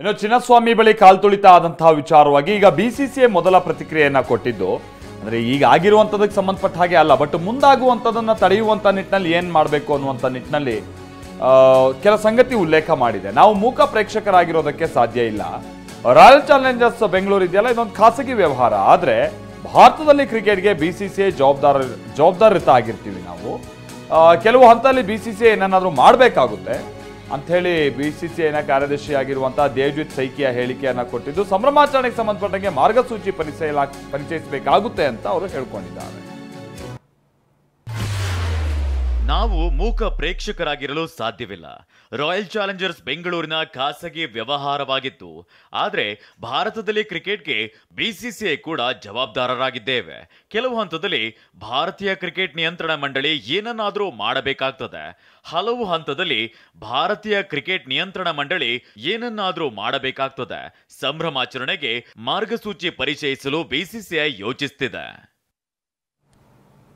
ಇನ್ನು ಚಿನ್ನಸ್ವಾಮಿ ಬಳಿ ಕಾಲ್ತುಳಿತ ಆದಂತಹ ವಿಚಾರವಾಗಿ ಈಗ ಬಿಸಿಸಿಐ ಮೊದಲ ಪ್ರತಿಕ್ರಿಯೆಯನ್ನ ಕೊಟ್ಟಿದ್ದು. ಅಂದ್ರೆ ಈಗ ಆಗಿರುವಂತದಕ್ಕೆ ಸಂಬಂಧಪಟ್ಟ ಹಾಗೆ ಅಲ್ಲ, ಬಟ್ ಮುಂದಾಗುವಂತದನ್ನ ತಡೆಯುವಂತ ನಿಟ್ಟಿನಲ್ಲಿ ಏನ್ ಮಾಡಬೇಕು ಅನ್ನುವಂತ ನಿಟ್ಟಿನಲ್ಲಿ ಕೆಲ ಸಂಗತಿ ಉಲ್ಲೇಖ ಮಾಡಿದೆ. ನಾವು ಮೂಕ ಪ್ರೇಕ್ಷಕರಾಗಿರೋದಕ್ಕೆ ಸಾಧ್ಯ ಇಲ್ಲ. ರಾಯಲ್ ಚಾಲೆಂಜರ್ಸ್ ಬೆಂಗಳೂರು ಇದೆಯಲ್ಲ, ಇದೊಂದು ಖಾಸಗಿ ವ್ಯವಹಾರ. ಆದ್ರೆ ಭಾರತದಲ್ಲಿ ಕ್ರಿಕೆಟ್ಗೆ ಬಿಸಿಸಿಐ ಜವಾಬ್ದಾರಿತ ಆಗಿರ್ತೀವಿ ನಾವು. ಕೆಲವು ಹಂತದಲ್ಲಿ ಬಿಸಿಸಿಐ ಏನನ್ನಾದ್ರೂ ಮಾಡಬೇಕಾಗುತ್ತೆ ಅಂತ ಹೇಳಿ ಬಿಸಿಸಿಐನ ಕಾರ್ಯದರ್ಶಿ ಆಗಿರುವಂತಹ ದೇವ್ಜಿತ್ ಸೈಕಿಯ ಹೇಳಿಕೆಯನ್ನ ಕೊಟ್ಟಿದ್ದು, ಸಂಭ್ರಮಾಚರಣೆಗೆ ಸಂಬಂಧಪಟ್ಟಂಗೆ ಮಾರ್ಗಸೂಚಿ ಪರಿಚಯಿಸಬೇಕಾಗುತ್ತೆ ಅಂತ ಅವರು ಹೇಳ್ಕೊಂಡಿದ್ದಾರೆ. ನಾವು ಮೂಕ ಪ್ರೇಕ್ಷಕರಾಗಿರಲು ಸಾಧ್ಯವಿಲ್ಲ. ರಾಯಲ್ ಚಾಲೆಂಜರ್ಸ್ ಬೆಂಗಳೂರಿನ ಖಾಸಗಿ ವ್ಯವಹಾರವಾಗಿತ್ತು. ಆದರೆ ಭಾರತದಲ್ಲಿ ಕ್ರಿಕೆಟ್ಗೆ ಬಿಸಿಸಿಐ ಕೂಡ ಜವಾಬ್ದಾರರಾಗಿದ್ದೇವೆ. ಕೆಲವು ಹಂತದಲ್ಲಿ ಭಾರತೀಯ ಕ್ರಿಕೆಟ್ ನಿಯಂತ್ರಣ ಮಂಡಳಿ ಏನನ್ನಾದರೂ ಮಾಡಬೇಕಾಗ್ತದೆ. ಹಲವು ಹಂತದಲ್ಲಿ ಭಾರತೀಯ ಕ್ರಿಕೆಟ್ ನಿಯಂತ್ರಣ ಮಂಡಳಿ ಏನನ್ನಾದರೂ ಮಾಡಬೇಕಾಗ್ತದೆ. ಸಂಭ್ರಮಾಚರಣೆಗೆ ಮಾರ್ಗಸೂಚಿ ಪರಿಚಯಿಸಲು ಬಿಸಿಸಿಐ ಯೋಚಿಸುತ್ತಿದೆ.